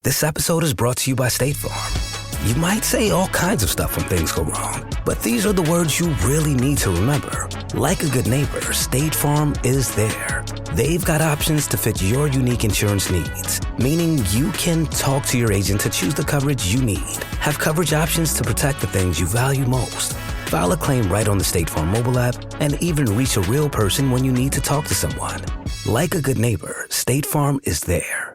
This episode is brought to you by State Farm. You might say all kinds of stuff when things go wrong, but these are the words you really need to remember. Like a good neighbor, State Farm is there. They've got options to fit your unique insurance needs, meaning you can talk to your agent to choose the coverage you need, have coverage options to protect the things you value most, file a claim right on the State Farm mobile app, and even reach a real person when you need to talk to someone. Like a good neighbor, State Farm is there.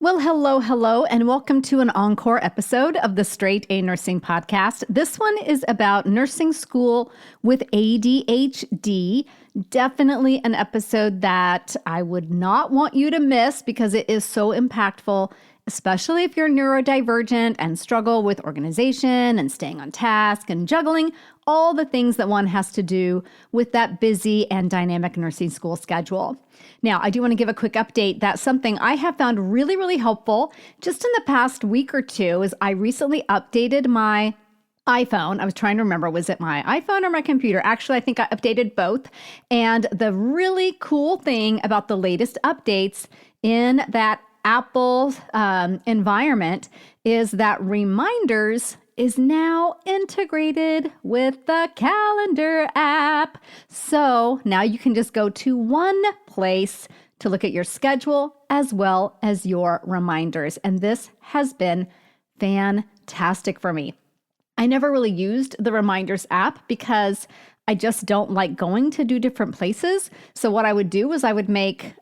Well, hello, and welcome to an encore episode of the Straight A Nursing Podcast. This one is about nursing school with ADHD. Definitely an episode that I would not want you to miss because it is so impactful, especially if you're neurodivergent and struggle with organization and staying on task and juggling all the things that one has to do with that busy and dynamic nursing school schedule. Now, I do want to give a quick update. That's something I have found really, really helpful just in the past week or two is I recently updated my iPhone. I was trying to remember, was it my iPhone or my computer? Actually, I think I updated both. And the really cool thing about the latest updates in that Apple environment is that Reminders is now integrated with the calendar app. So now you can just go to one place to look at your schedule as well as your reminders. And this has been fantastic for me. I never really used the Reminders app because I just don't like going to do different places. So what I would do is I would make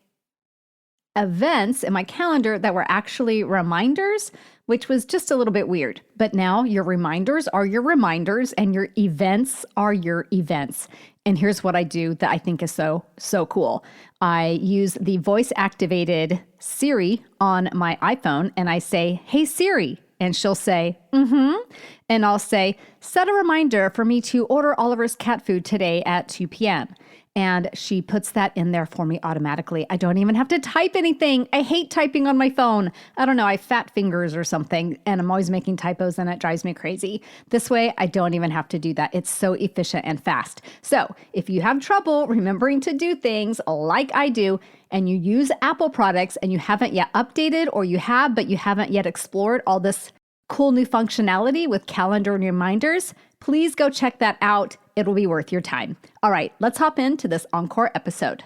events in my calendar that were actually reminders, which was just a little bit weird. But now your reminders are your reminders and your events are your events. And here's what I do that I think is so cool. I use the voice activated Siri on my iPhone and I say, "Hey Siri," and she'll say, "Mm-hmm." And I'll say, "Set a reminder for me to order Oliver's cat food today at 2 p.m. And she puts that in there for me automatically. I don't even have to type anything. I hate typing on my phone. I don't know, I have fat fingers or something, and I'm always making typos and it drives me crazy. This way, I don't even have to do that. It's so efficient and fast. So if you have trouble remembering to do things like I do, and you use Apple products and you haven't yet updated, or you have, but you haven't yet explored all this cool new functionality with calendar and reminders, please go check that out. It'll be worth your time. All right, let's hop into this encore episode.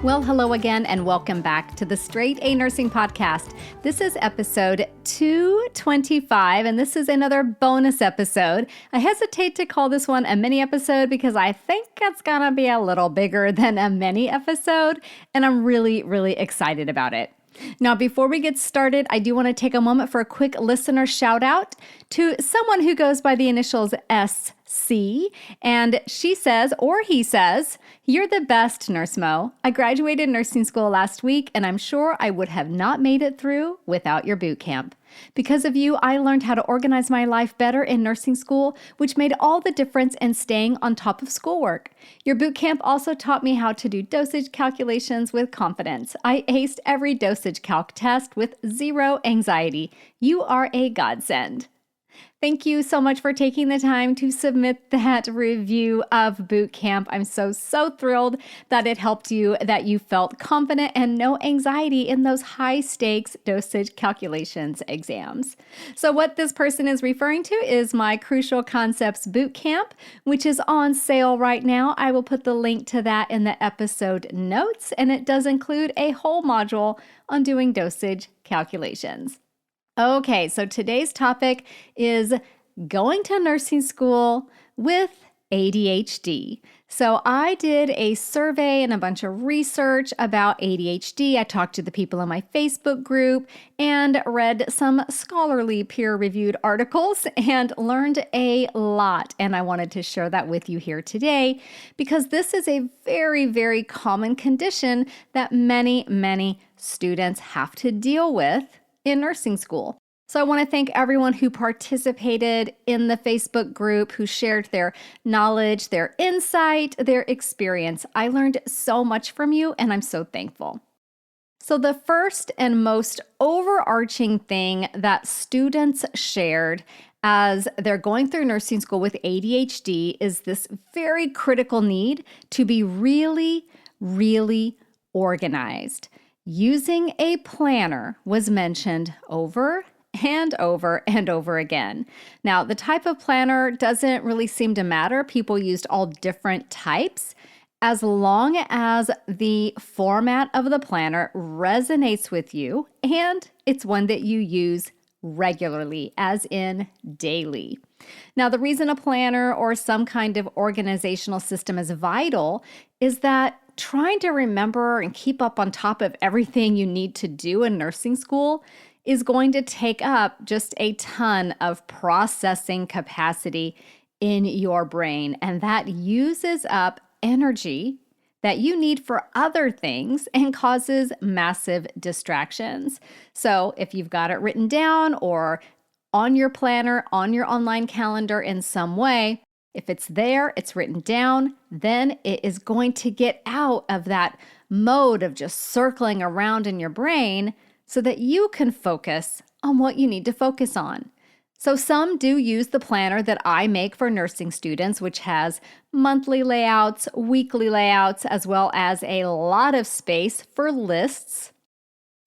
Well, hello again, and welcome back to the Straight A Nursing Podcast. This is episode 225, and this is another bonus episode. I hesitate to call this one a mini episode because I think it's gonna be a little bigger than a mini episode, and I'm really, really excited about it. Now, before we get started, I do want to take a moment for a quick listener shout out to someone who goes by the initials SC, and she says, or he says, "You're the best, Nurse Mo. I graduated nursing school last week, and I'm sure I would have not made it through without your boot camp. Because of you, I learned how to organize my life better in nursing school, which made all the difference in staying on top of schoolwork. Your boot camp also taught me how to do dosage calculations with confidence. I aced every dosage calc test with zero anxiety. You are a godsend." Thank you so much for taking the time to submit that review of boot camp. I'm so thrilled that it helped you, that you felt confident and no anxiety in those high stakes dosage calculations exams. So what this person is referring to is my Crucial Concepts Bootcamp, which is on sale right now. I will put the link to that in the episode notes, and it does include a whole module on doing dosage calculations. Okay, so today's topic is going to nursing school with ADHD. So I did a survey and a bunch of research about ADHD. I talked to the people in my Facebook group and read some scholarly peer-reviewed articles and learned a lot. And I wanted to share that with you here today because this is a very, very common condition that many students have to deal with in nursing school. So I want to thank everyone who participated in the Facebook group, who shared their knowledge, their insight, their experience. I learned so much from you, and I'm so thankful. So the first and most overarching thing that students shared as they're going through nursing school with ADHD is this very critical need to be really, really organized. Using a planner was mentioned over and over and over again. Now, the type of planner doesn't really seem to matter. People used all different types. As long as the format of the planner resonates with you and it's one that you use regularly, as in daily. Now, the reason a planner or some kind of organizational system is vital is that trying to remember and keep up on top of everything you need to do in nursing school is going to take up just a ton of processing capacity in your brain, and that uses up energy that you need for other things and causes massive distractions. So if you've got it written down or on your planner, on your online calendar in some way, if it's there, it's written down, then it is going to get out of that mode of just circling around in your brain so that you can focus on what you need to focus on. So some do use the planner that I make for nursing students, which has monthly layouts, weekly layouts, as well as a lot of space for lists.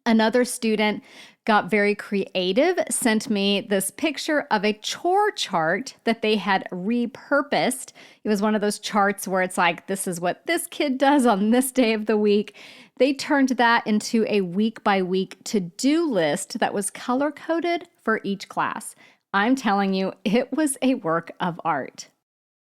Another student got very creative, sent me this picture of a chore chart that they had repurposed. It was one of those charts where it's like, this is what this kid does on this day of the week. They turned that into a week-by-week to-do list that was color-coded for each class. I'm telling you, it was a work of art.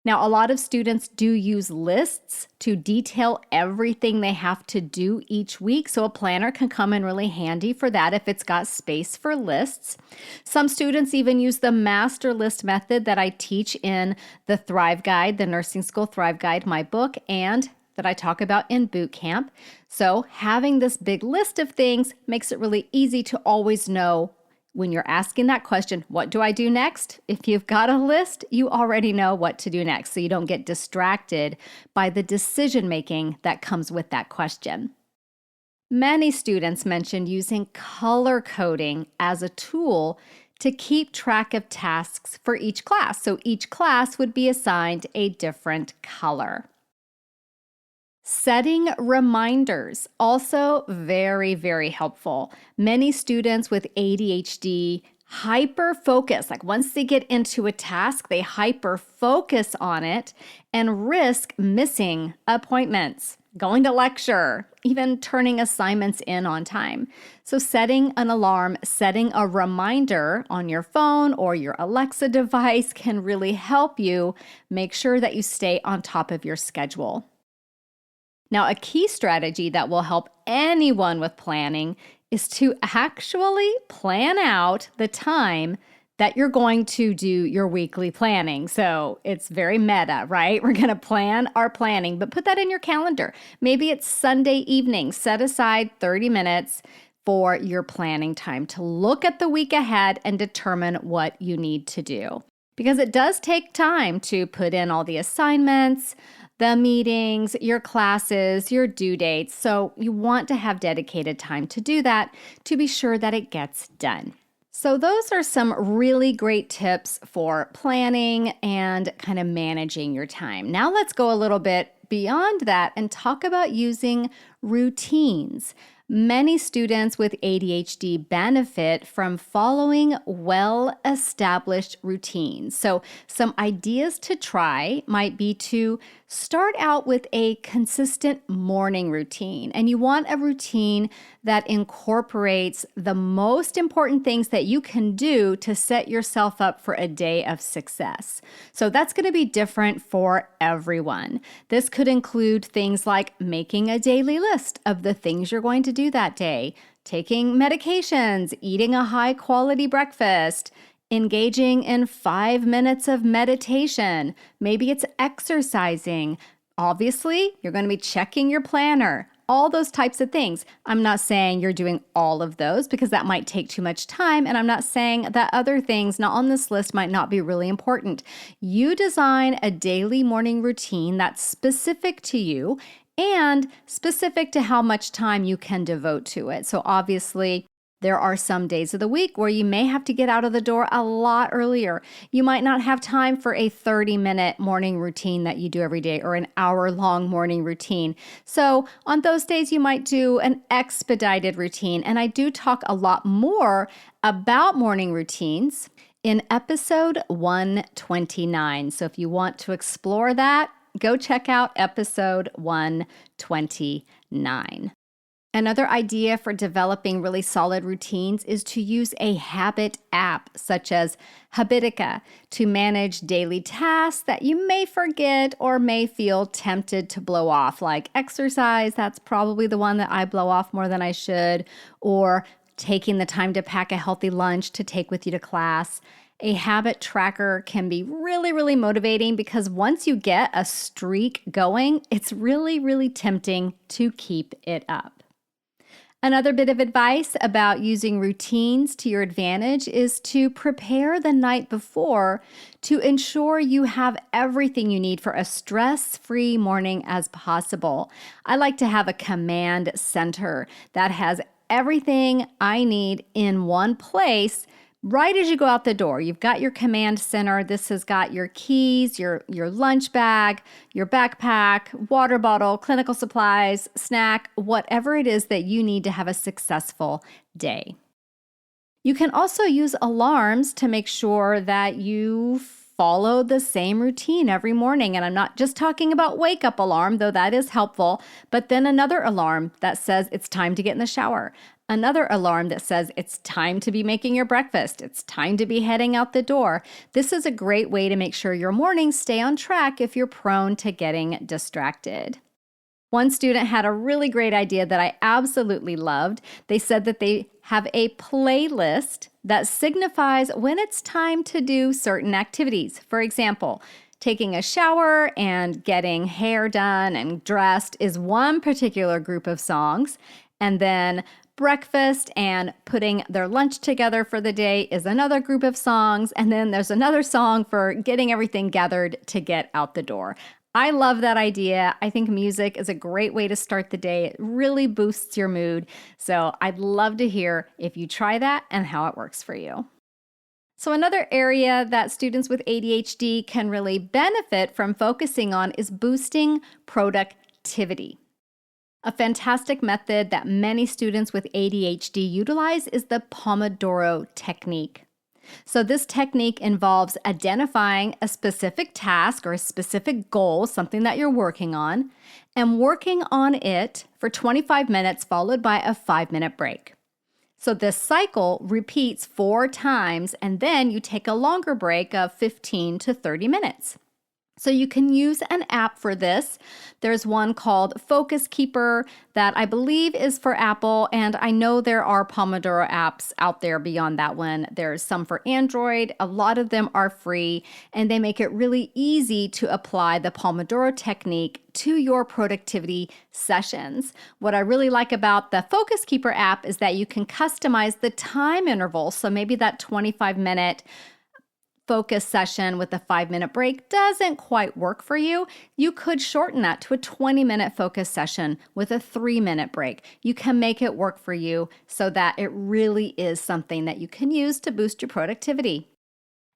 Now, a lot of students do use lists to detail everything they have to do each week, so a planner can come in really handy for that if it's got space for lists. Some students even use the master list method that I teach in the Thrive Guide, the Nursing School Thrive Guide, my book, and that I talk about in boot camp. So having this big list of things makes it really easy to always know when you're asking that question, what do I do next? If you've got a list, you already know what to do next, so you don't get distracted by the decision-making that comes with that question. Many students mentioned using color coding as a tool to keep track of tasks for each class. So each class would be assigned a different color. Setting reminders, also very, very helpful. Many students with ADHD hyper-focus, like once they get into a task, they hyper-focus on it and risk missing appointments, going to lecture, even turning assignments in on time. So setting an alarm, setting a reminder on your phone or your Alexa device can really help you make sure that you stay on top of your schedule. Now, a key strategy that will help anyone with planning is to actually plan out the time that you're going to do your weekly planning. So it's very meta, right? We're going to plan our planning, but put that in your calendar. Maybe it's Sunday evening. Set aside 30 minutes for your planning time to look at the week ahead and determine what you need to do. Because it does take time to put in all the assignments, the meetings, your classes, your due dates. So you want to have dedicated time to do that to be sure that it gets done. So those are some really great tips for planning and kind of managing your time. Now let's go a little bit beyond that and talk about using routines. Many students with ADHD benefit from following well-established routines. So some ideas to try might be to start out with a consistent morning routine. And you want a routine that incorporates the most important things that you can do to set yourself up for a day of success. So that's going to be different for everyone. This could include things like making a daily list of the things you're going to do that day, taking medications, eating a high-quality breakfast, engaging in 5 minutes of meditation. Maybe it's exercising. Obviously, you're going to be checking your planner. All those types of things. I'm not saying you're doing all of those because that might take too much time, and I'm not saying that other things not on this list might not be really important. You design a daily morning routine that's specific to you and specific to how much time you can devote to it. So obviously, There are some days of the week where you may have to get out of the door a lot earlier. You might not have time for a 30-minute morning routine that you do every day or an hour-long morning routine. So on those days, you might do an expedited routine. And I do talk a lot more about morning routines in episode 129. So if you want to explore that, go check out episode 129. Another idea for developing really solid routines is to use a habit app such as Habitica to manage daily tasks that you may forget or may feel tempted to blow off, like exercise. That's probably the one that I blow off more than I should, or taking the time to pack a healthy lunch to take with you to class. A habit tracker can be really, really motivating because once you get a streak going, it's really, really tempting to keep it up. Another bit of advice about using routines to your advantage is to prepare the night before to ensure you have everything you need for a stress-free morning as possible. I like to have a command center that has everything I need in one place. Right as you go out the door, you've got your command center. This has got your keys, your lunch bag, your backpack, water bottle, clinical supplies, snack, whatever it is that you need to have a successful day. You can also use alarms to make sure that you follow the same routine every morning. And I'm not just talking about wake-up alarm, though that is helpful, but then another alarm that says it's time to get in the shower. Another alarm that says it's time to be making your breakfast. It's time to be heading out the door. This is a great way to make sure your mornings stay on track if you're prone to getting distracted. One student had a really great idea that I absolutely loved. They said that they have a playlist that signifies when it's time to do certain activities. For example, taking a shower and getting hair done and dressed is one particular group of songs, and then breakfast and putting their lunch together for the day is another group of songs, and then there's another song for getting everything gathered to get out the door. I love that idea. I think music is a great way to start the day. It really boosts your mood. So I'd love to hear if you try that and how it works for you. So another area that students with ADHD can really benefit from focusing on is boosting productivity. A fantastic method that many students with ADHD utilize is the Pomodoro technique. So this technique involves identifying a specific task or a specific goal, something that you're working on, and working on it for 25 minutes followed by a 5-minute break. So this cycle repeats 4 times, and then you take a longer break of 15 to 30 minutes. So you can use an app for this. There's one called Focus Keeper that I believe is for Apple, and I know there are Pomodoro apps out there beyond that one. There's some for Android. A lot of them are free, and they make it really easy to apply the Pomodoro technique to your productivity sessions. What I really like about the Focus Keeper app is that you can customize the time interval. So maybe that 25-minute focus session with a 5-minute break doesn't quite work for you. You could shorten that to a 20-minute focus session with a 3-minute break. You can make it work for you so that it really is something that you can use to boost your productivity.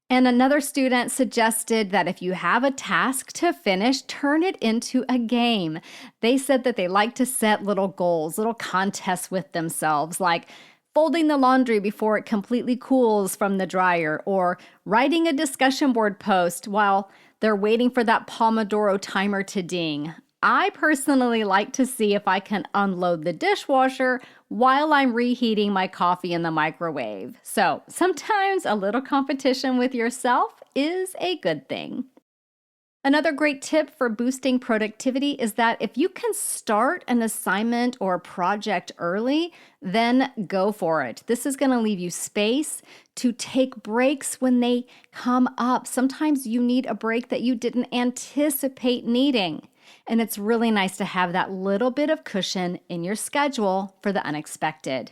And another student suggested that if you have a task to finish, turn it into a game. They said that they like to set little goals, little contests with themselves, like folding the laundry before it completely cools from the dryer, or writing a discussion board post while they're waiting for that Pomodoro timer to ding. I personally like to see if I can unload the dishwasher while I'm reheating my coffee in the microwave. So sometimes a little competition with yourself is a good thing. Another great tip for boosting productivity is that if you can start an assignment or a project early, then go for it. This is going to leave you space to take breaks when they come up. Sometimes you need a break that you didn't anticipate needing. And it's really nice to have that little bit of cushion in your schedule for the unexpected.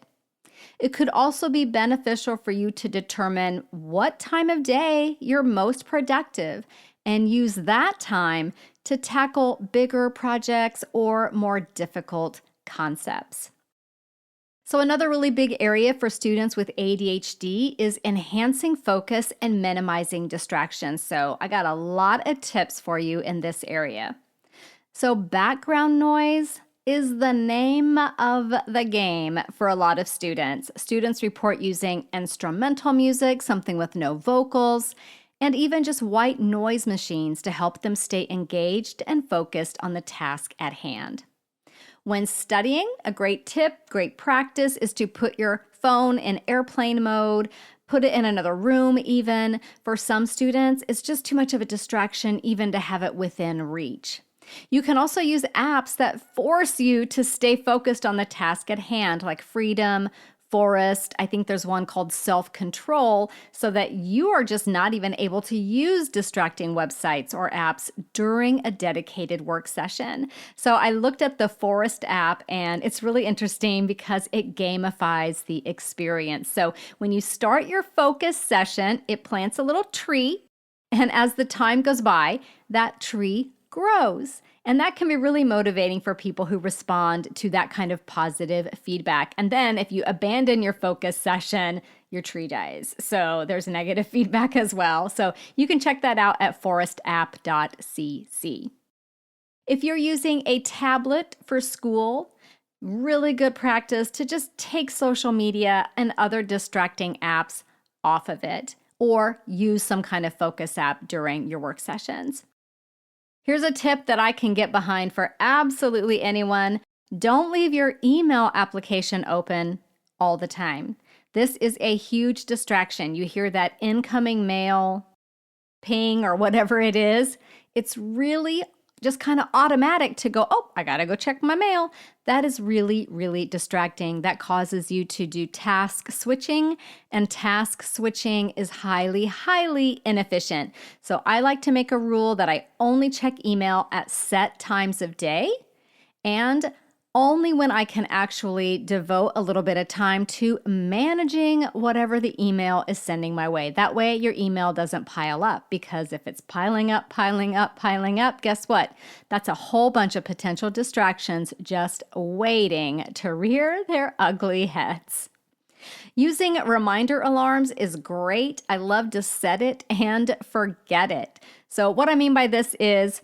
It could also be beneficial for you to determine what time of day you're most productive and use that time to tackle bigger projects or more difficult concepts. So another really big area for students with ADHD is enhancing focus and minimizing distractions. So I got a lot of tips for you in this area. So background noise is the name of the game for a lot of students. Students report using instrumental music, something with no vocals, and even just white noise machines to help them stay engaged and focused on the task at hand. When studying, a great tip, great practice is to put your phone in airplane mode, put it in another room even. For some students, it's just too much of a distraction even to have it within reach. You can also use apps that force you to stay focused on the task at hand, like Freedom, Forest. I think there's one called Self-Control, so that you are just not even able to use distracting websites or apps during a dedicated work session. So I looked at the Forest app, and it's really interesting because it gamifies the experience. So when you start your focus session, it plants a little tree, and as the time goes by, that tree grows. And that can be really motivating for people who respond to that kind of positive feedback. And then if you abandon your focus session, your tree dies. So there's negative feedback as well. So you can check that out at forestapp.cc. If you're using a tablet for school, really good practice to just take social media and other distracting apps off of it, or use some kind of focus app during your work sessions. Here's a tip that I can get behind for absolutely anyone. Don't leave your email application open all the time. This is a huge distraction. You hear that incoming mail ping or whatever it is. It's really just kind of automatic to go, oh, I gotta go check my mail. That is really, really distracting. That causes you to do task switching, and task switching is highly, highly inefficient. So I like to make a rule that I only check email at set times of day, and only when I can actually devote a little bit of time to managing whatever the email is sending my way. That way your email doesn't pile up, because if it's piling up, guess what? That's a whole bunch of potential distractions just waiting to rear their ugly heads. Using reminder alarms is great. I love to set it and forget it. So what I mean by this is,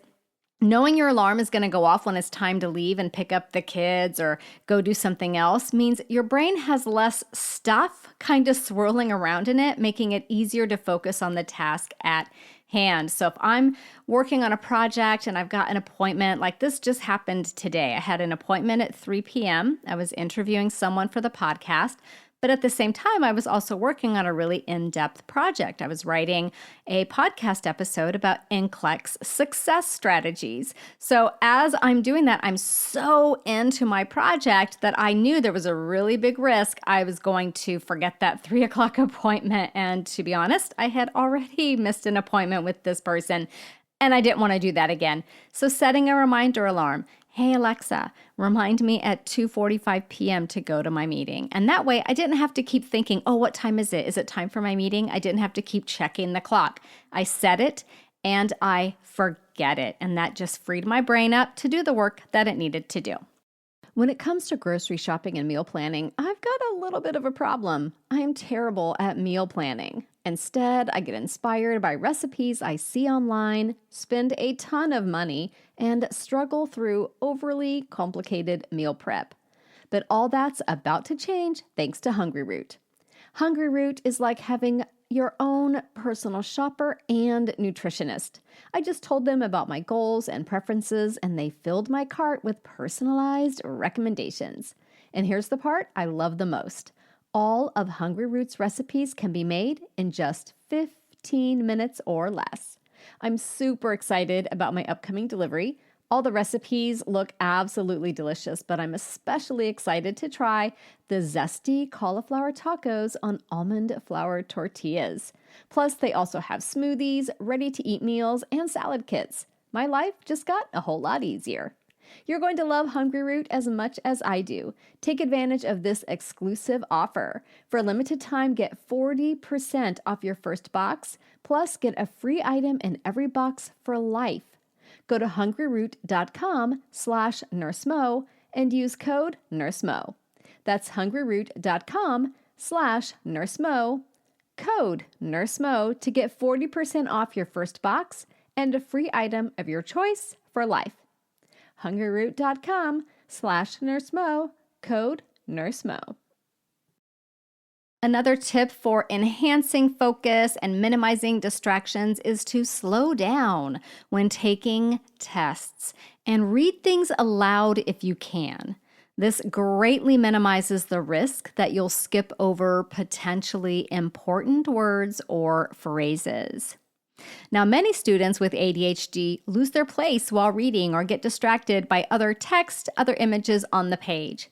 knowing your alarm is going to go off when it's time to leave and pick up the kids or go do something else means your brain has less stuff kind of swirling around in it, making it easier to focus on the task at hand. So if I'm working on a project and I've got an appointment, like this just happened today. I had an appointment at 3 p.m. I was interviewing someone for the podcast. But at the same time, I was also working on a really in-depth project. I was writing a podcast episode about NCLEX success strategies. So as I'm doing that, I'm so into my project that I knew there was a really big risk I was going to forget that 3 o'clock appointment. And to be honest, I had already missed an appointment with this person, and I didn't want to do that again. So setting a reminder alarm. Hey, Alexa, remind me at 2:45 p.m. to go to my meeting. And that way I didn't have to keep thinking, oh, what time is it? Is it time for my meeting? I didn't have to keep checking the clock. I set it and I forget it. And that just freed my brain up to do the work that it needed to do. When it comes to grocery shopping and meal planning, I've got a little bit of a problem. I am terrible at meal planning. Instead, I get inspired by recipes I see online, spend a ton of money, and struggle through overly complicated meal prep. But all that's about to change thanks to Hungryroot. Hungryroot is like having your own personal shopper and nutritionist. I just told them about my goals and preferences, and they filled my cart with personalized recommendations. And here's the part I love the most. All of Hungryroot's recipes can be made in just 15 minutes or less. I'm super excited about my upcoming delivery. All the recipes look absolutely delicious, but I'm especially excited to try the zesty cauliflower tacos on almond flour tortillas. Plus, they also have smoothies, ready-to-eat meals, and salad kits. My life just got a whole lot easier. You're going to love Hungryroot as much as I do. Take advantage of this exclusive offer. For a limited time, get 40% off your first box, plus get a free item in every box for life. Go to hungryroot.com/nursemo and use code nursemo. That's hungryroot.com/nursemo, code nursemo to get 40% off your first box and a free item of your choice for life. hungryroot.com/nursemo, code nursemo. Another tip for enhancing focus and minimizing distractions is to slow down when taking tests and read things aloud if you can. This greatly minimizes the risk that you'll skip over potentially important words or phrases. Now, many students with ADHD lose their place while reading or get distracted by other text, other images on the page.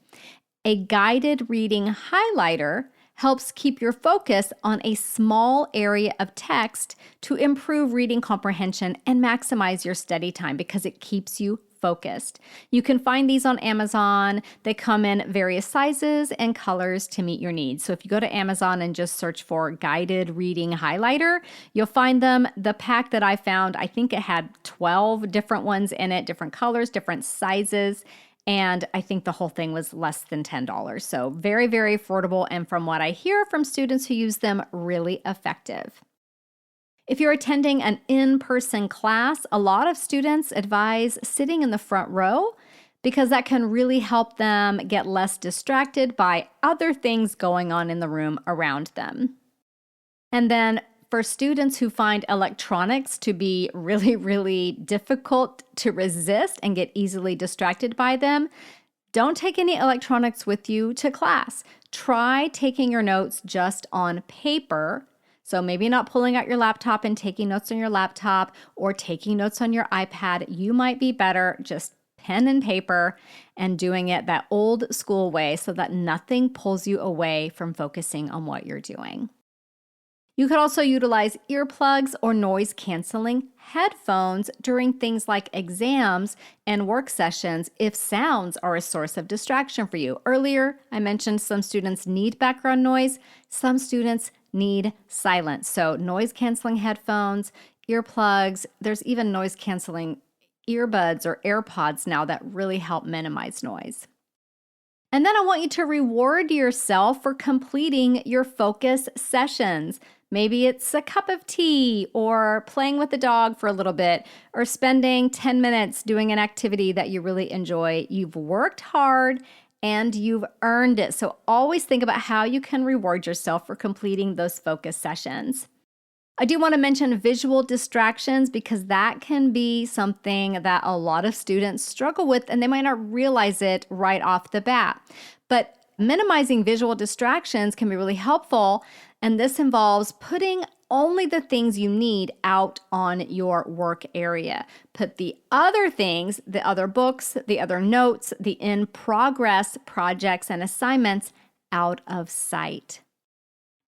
A guided reading highlighter helps keep your focus on a small area of text to improve reading comprehension and maximize your study time because it keeps you focused. You can find these on Amazon. They come in various sizes and colors to meet your needs. So if you go to Amazon and just search for guided reading highlighter, you'll find them. The pack that I found, I think it had 12 different ones in it, different colors, different sizes. And I think the whole thing was less than $10. So very, very affordable. And from what I hear from students who use them, really effective. If you're attending an in-person class, a lot of students advise sitting in the front row because that can really help them get less distracted by other things going on in the room around them. And then for students who find electronics to be really, really difficult to resist and get easily distracted by them, don't take any electronics with you to class. Try taking your notes just on paper. So maybe not pulling out your laptop and taking notes on your laptop or taking notes on your iPad. You might be better just pen and paper and doing it that old school way so that nothing pulls you away from focusing on what you're doing. You could also utilize earplugs or noise-canceling headphones during things like exams and work sessions if sounds are a source of distraction for you. Earlier, I mentioned some students need background noise. Some students need silence. So noise-canceling headphones, earplugs, there's even noise-canceling earbuds or AirPods now that really help minimize noise. And then I want you to reward yourself for completing your focus sessions. Maybe it's a cup of tea or playing with the dog for a little bit or spending 10 minutes doing an activity that you really enjoy. You've worked hard and you've earned it. So always think about how you can reward yourself for completing those focus sessions. I do want to mention visual distractions because that can be something that a lot of students struggle with and they might not realize it right off the bat. But minimizing visual distractions can be really helpful, and this involves putting only the things you need out on your work area. Put the other things, the other books, the other notes, the in-progress projects and assignments out of sight.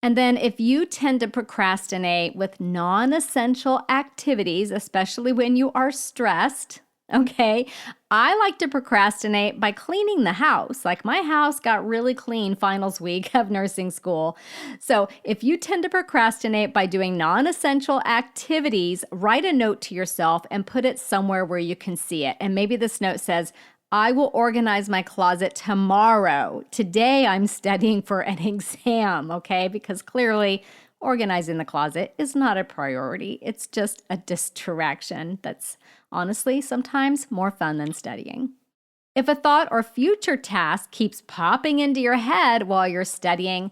And then if you tend to procrastinate with non-essential activities, especially when you are stressed, okay, I like to procrastinate by cleaning the house. Like my house got really clean finals week of nursing school. So if you tend to procrastinate by doing non-essential activities, write a note to yourself and put it somewhere where you can see it. And maybe this note says, I will organize my closet tomorrow. Today I'm studying for an exam, okay? Because clearly organizing the closet is not a priority. It's just a distraction that's honestly sometimes more fun than studying. If a thought or future task keeps popping into your head while you're studying,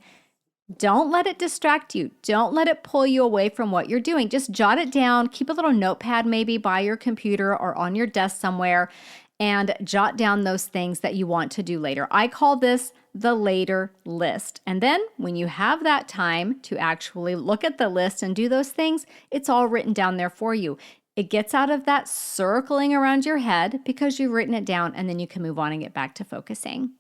don't let it distract you. Don't let it pull you away from what you're doing. Just jot it down. Keep a little notepad maybe by your computer or on your desk somewhere and jot down those things that you want to do later. I call this the later list. And then when you have that time to actually look at the list and do those things, it's all written down there for you. It gets out of that circling around your head because you've written it down, and then you can move on and get back to focusing.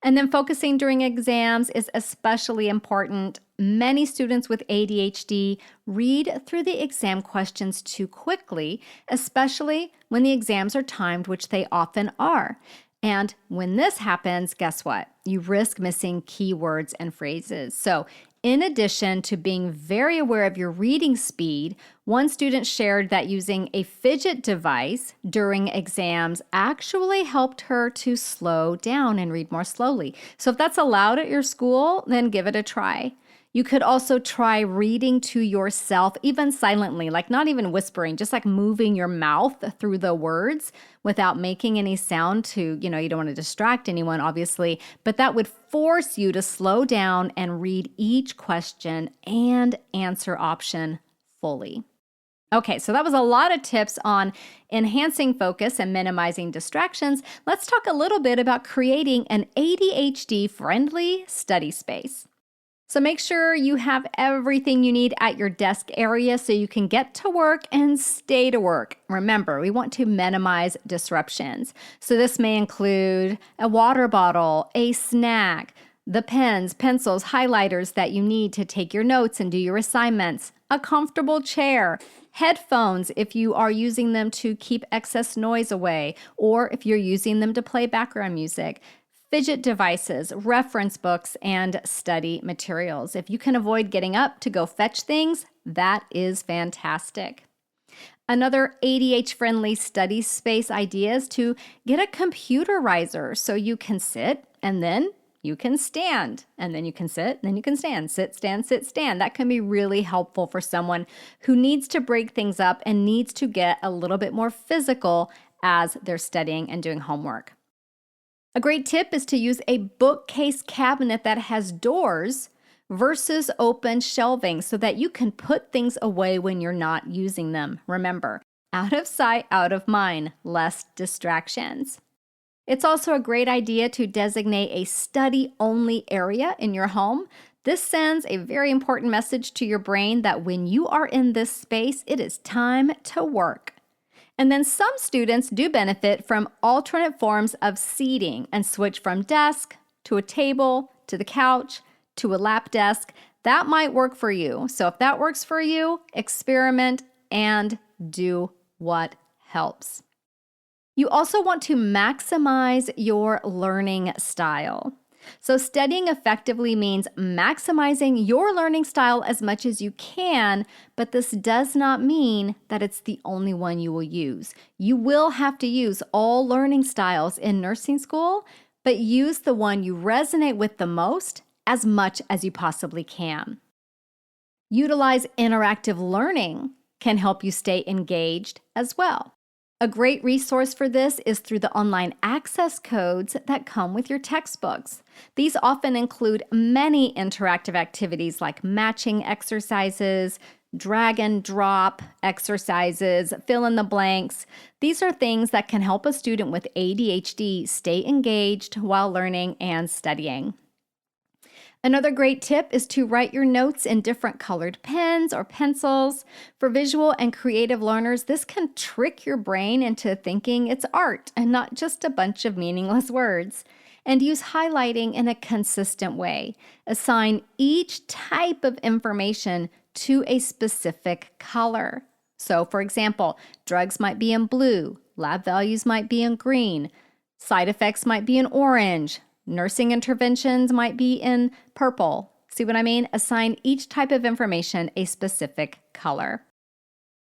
And then focusing during exams is especially important. Many students with ADHD read through the exam questions too quickly, especially when the exams are timed, which they often are. And when this happens, guess what? You risk missing key words and phrases. So in addition to being very aware of your reading speed, one student shared that using a fidget device during exams actually helped her to slow down and read more slowly. So if that's allowed at your school, then give it a try. You could also try reading to yourself, even silently, like not even whispering, just like moving your mouth through the words without making any sound to, you don't want to distract anyone, obviously, but that would force you to slow down and read each question and answer option fully. Okay, so that was a lot of tips on enhancing focus and minimizing distractions. Let's talk a little bit about creating an ADHD-friendly study space. So make sure you have everything you need at your desk area so you can get to work and stay to work. Remember, we want to minimize disruptions. So this may include a water bottle, a snack, the pens, pencils, highlighters that you need to take your notes and do your assignments, a comfortable chair, headphones if you are using them to keep excess noise away, or if you're using them to play background music, fidget devices, reference books, and study materials. If you can avoid getting up to go fetch things, that is fantastic. Another ADHD-friendly study space idea is to get a computer riser so you can sit and then you can stand, and then you can sit, then you can stand. Sit, stand, sit, stand. That can be really helpful for someone who needs to break things up and needs to get a little bit more physical as they're studying and doing homework. A great tip is to use a bookcase cabinet that has doors versus open shelving so that you can put things away when you're not using them. Remember, out of sight, out of mind, less distractions. It's also a great idea to designate a study-only area in your home. This sends a very important message to your brain that when you are in this space, it is time to work. And then some students do benefit from alternate forms of seating and switch from desk to a table, to the couch, to a lap desk. That might work for you. So if that works for you, experiment and do what helps. You also want to maximize your learning style. So studying effectively means maximizing your learning style as much as you can, but this does not mean that it's the only one you will use. You will have to use all learning styles in nursing school, but use the one you resonate with the most as much as you possibly can. Utilize interactive learning can help you stay engaged as well. A great resource for this is through the online access codes that come with your textbooks. These often include many interactive activities like matching exercises, drag and drop exercises, fill in the blanks. These are things that can help a student with ADHD stay engaged while learning and studying. Another great tip is to write your notes in different colored pens or pencils. For visual and creative learners, this can trick your brain into thinking it's art and not just a bunch of meaningless words. And use highlighting in a consistent way. Assign each type of information to a specific color. So, for example, drugs might be in blue, lab values might be in green, side effects might be in orange, nursing interventions might be in purple. See what I mean? Assign each type of information a specific color.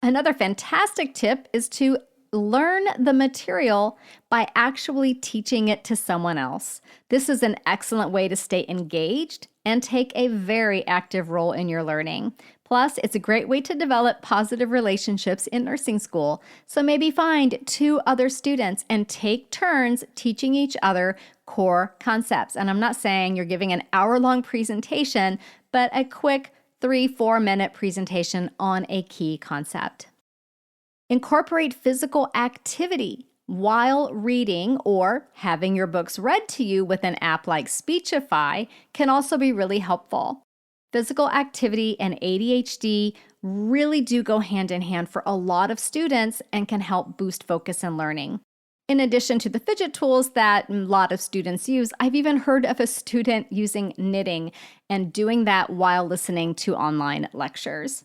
Another fantastic tip is to learn the material by actually teaching it to someone else. This is an excellent way to stay engaged and take a very active role in your learning. Plus, it's a great way to develop positive relationships in nursing school. So maybe find 2 other students and take turns teaching each other core concepts. And I'm not saying you're giving an hour-long presentation, but a quick 3-4 minute presentation on a key concept. Incorporate physical activity while reading or having your books read to you with an app like Speechify can also be really helpful. Physical activity and ADHD really do go hand in hand for a lot of students and can help boost focus and learning. In addition to the fidget tools that a lot of students use, I've even heard of a student using knitting and doing that while listening to online lectures.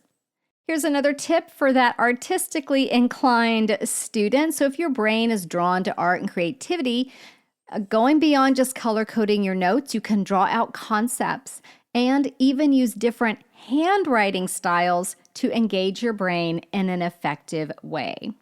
Here's another tip for that artistically inclined student. So if your brain is drawn to art and creativity, going beyond just color coding your notes, you can draw out concepts and even use different handwriting styles to engage your brain in an effective way.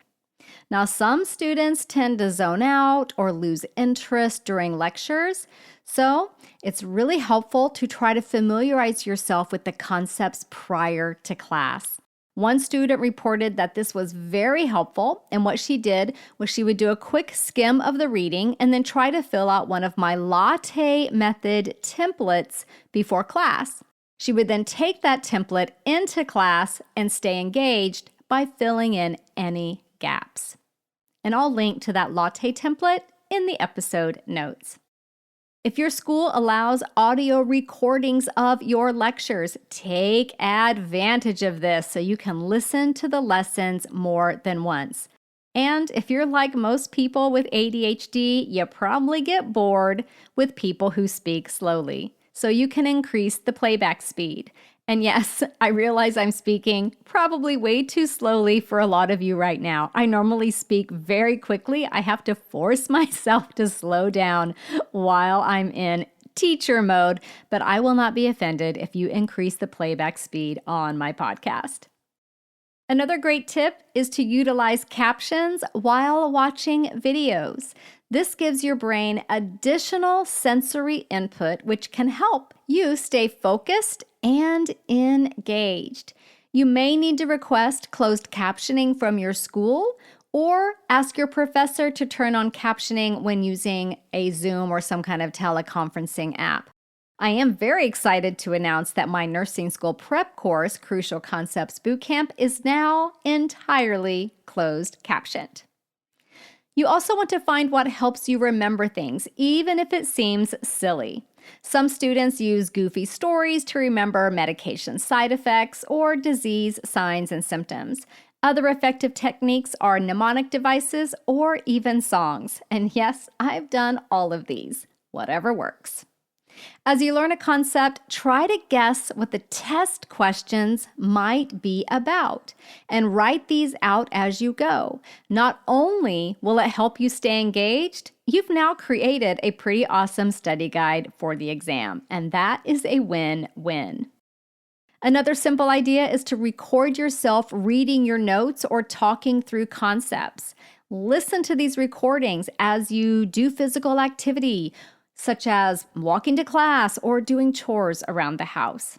Now, some students tend to zone out or lose interest during lectures, so it's really helpful to try to familiarize yourself with the concepts prior to class. One student reported that this was very helpful, and what she did was she would do a quick skim of the reading and then try to fill out one of my latte method templates before class. She would then take that template into class and stay engaged by filling in any gaps. And I'll link to that latte template in the episode notes. If your school allows audio recordings of your lectures, take advantage of this so you can listen to the lessons more than once. And if you're like most people with ADHD, you probably get bored with people who speak slowly. So you can increase the playback speed. And yes, I realize I'm speaking probably way too slowly for a lot of you right now. I normally speak very quickly. I have to force myself to slow down while I'm in teacher mode, but I will not be offended if you increase the playback speed on my podcast. Another great tip is to utilize captions while watching videos. This gives your brain additional sensory input, which can help you stay focused and engaged. You may need to request closed captioning from your school or ask your professor to turn on captioning when using a Zoom or some kind of teleconferencing app. I am very excited to announce that my nursing school prep course, Crucial Concepts Bootcamp, is now entirely closed captioned. You also want to find what helps you remember things, even if it seems silly. Some students use goofy stories to remember medication side effects or disease signs and symptoms. Other effective techniques are mnemonic devices or even songs. And yes, I've done all of these, whatever works. As you learn a concept, try to guess what the test questions might be about and write these out as you go. Not only will it help you stay engaged, you've now created a pretty awesome study guide for the exam, and that is a win-win. Another simple idea is to record yourself reading your notes or talking through concepts. Listen to these recordings as you do physical activity, such as walking to class or doing chores around the house.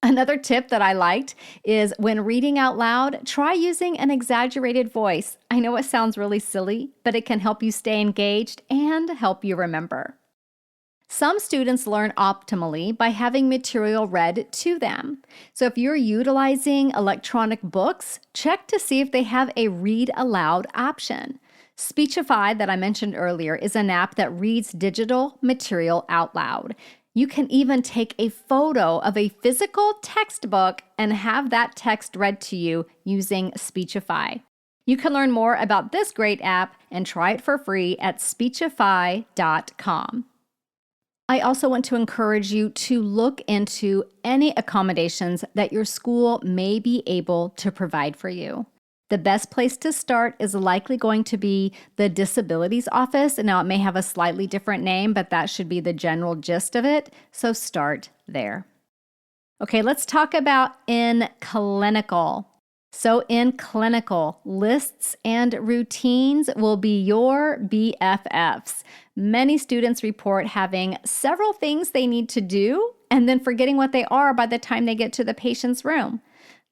Another tip that I liked is when reading out loud, try using an exaggerated voice. I know it sounds really silly, but it can help you stay engaged and help you remember. Some students learn optimally by having material read to them. So if you're utilizing electronic books, check to see if they have a read aloud option. Speechify, that I mentioned earlier, is an app that reads digital material out loud. You can even take a photo of a physical textbook and have that text read to you using Speechify. You can learn more about this great app and try it for free at speechify.com. I also want to encourage you to look into any accommodations that your school may be able to provide for you. The best place to start is likely going to be the disabilities office. Now, it may have a slightly different name, but that should be the general gist of it. So start there. Okay, let's talk about in clinical. So in clinical, lists and routines will be your BFFs. Many students report having several things they need to do and then forgetting what they are by the time they get to the patient's room.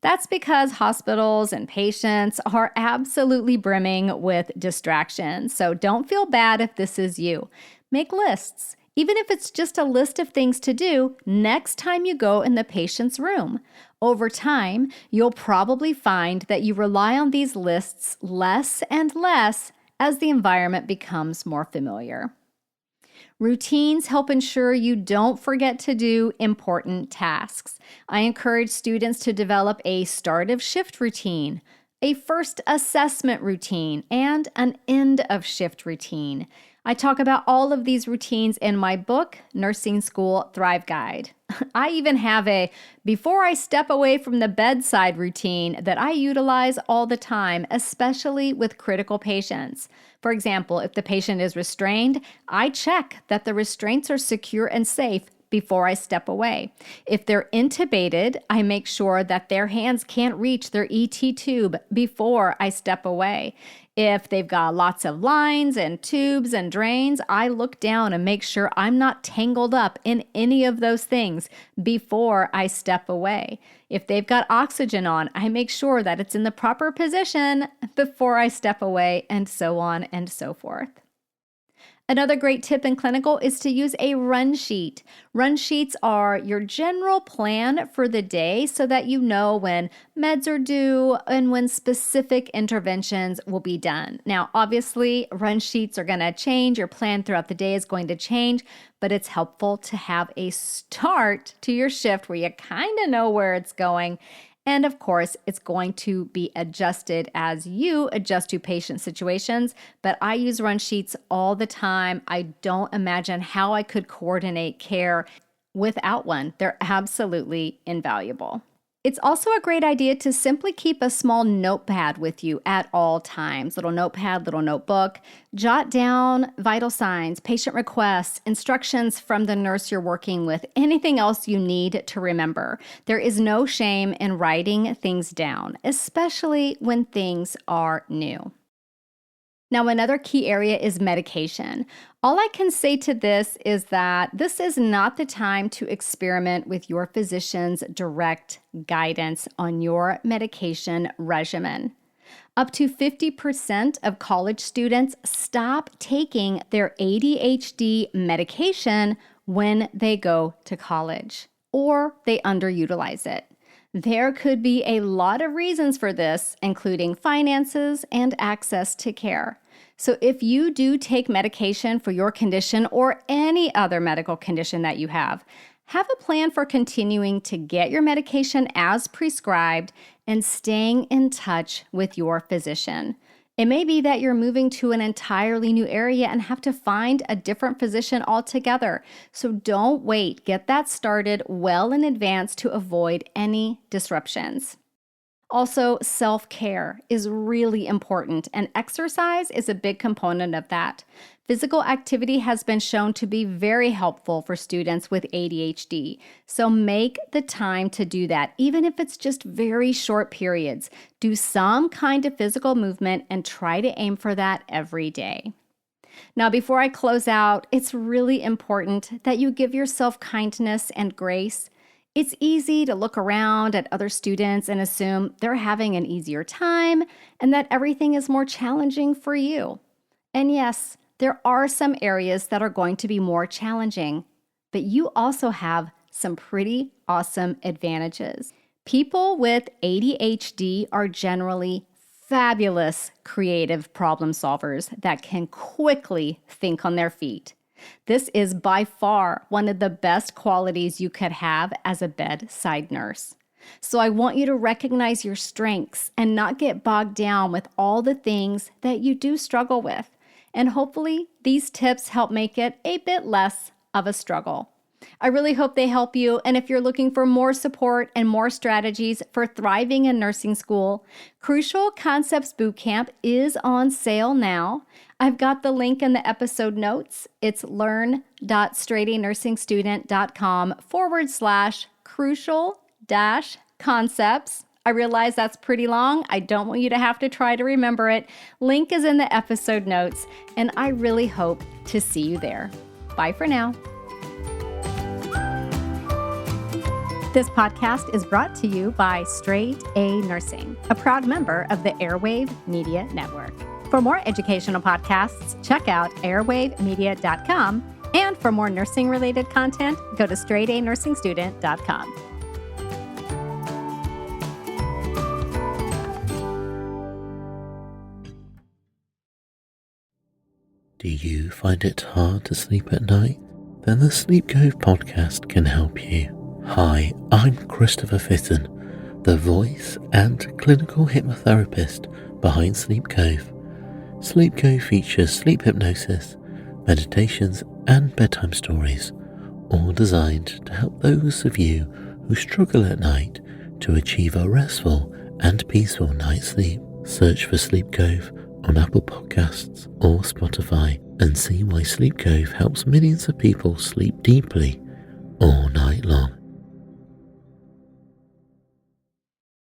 That's because hospitals and patients are absolutely brimming with distractions. So don't feel bad if this is you. Make lists. Even if it's just a list of things to do next time you go in the patient's room. Over time, you'll probably find that you rely on these lists less and less as the environment becomes more familiar. Routines help ensure you don't forget to do important tasks. I encourage students to develop a start of shift routine, a first assessment routine, and an end of shift routine. I talk about all of these routines in my book, Nursing School Thrive Guide. I even have a before I step away from the bedside routine that I utilize all the time, especially with critical patients. For example, if the patient is restrained, I check that the restraints are secure and safe before I step away. If they're intubated, I make sure that their hands can't reach their ET tube before I step away. If they've got lots of lines and tubes and drains, I look down and make sure I'm not tangled up in any of those things before I step away. If they've got oxygen on, I make sure that it's in the proper position before I step away, and so on and so forth. Another great tip in clinical is to use a run sheet. Run sheets are your general plan for the day so that you know when meds are due and when specific interventions will be done. Now, obviously, run sheets are going to change. Your plan throughout the day is going to change, but it's helpful to have a start to your shift where you kind of know where it's going. And of course, it's going to be adjusted as you adjust to patient situations, but I use run sheets all the time. I don't imagine how I could coordinate care without one. They're absolutely invaluable. It's also a great idea to simply keep a small notepad with you at all times. Little notepad, little notebook. Jot down vital signs, patient requests, instructions from the nurse you're working with, anything else you need to remember. There is no shame in writing things down, especially when things are new. Now, another key area is medication. All I can say to this is that this is not the time to experiment with your physician's direct guidance on your medication regimen. Up to 50% of college students stop taking their ADHD medication when they go to college, or they underutilize it. There could be a lot of reasons for this, including finances and access to care. So if you do take medication for your condition or any other medical condition that you have a plan for continuing to get your medication as prescribed and staying in touch with your physician. It may be that you're moving to an entirely new area and have to find a different physician altogether. So don't wait. Get that started well in advance to avoid any disruptions. Also, self-care is really important, and exercise is a big component of that. Physical activity has been shown to be very helpful for students with ADHD, so make the time to do that, even if it's just very short periods. Do some kind of physical movement and try to aim for that every day. Now, before I close out, it's really important that you give yourself kindness and grace. It's easy to look around at other students and assume they're having an easier time and that everything is more challenging for you. And yes, there are some areas that are going to be more challenging, but you also have some pretty awesome advantages. People with ADHD are generally fabulous creative problem solvers that can quickly think on their feet. This is by far one of the best qualities you could have as a bedside nurse. So I want you to recognize your strengths and not get bogged down with all the things that you do struggle with. And hopefully these tips help make it a bit less of a struggle. I really hope they help you, and if you're looking for more support and more strategies for thriving in nursing school, Crucial Concepts Bootcamp is on sale now. I've got the link in the episode notes. It's learn.straightanursingstudent.com/crucial-concepts. I realize that's pretty long. I don't want you to have to try to remember it. Link is in the episode notes, and I really hope to see you there. Bye for now. This podcast is brought to you by Straight A Nursing, a proud member of the Airwave Media Network. For more educational podcasts, check out airwavemedia.com. And for more nursing-related content, go to straightanursingstudent.com. Do you find it hard to sleep at night? Then the Sleep Cove podcast can help you. Hi, I'm Christopher Fitton, the voice and clinical hypnotherapist behind Sleep Cove. Sleep Cove features sleep hypnosis, meditations, and bedtime stories, all designed to help those of you who struggle at night to achieve a restful and peaceful night's sleep. Search for Sleep Cove on Apple Podcasts or Spotify and see why Sleep Cove helps millions of people sleep deeply all night long.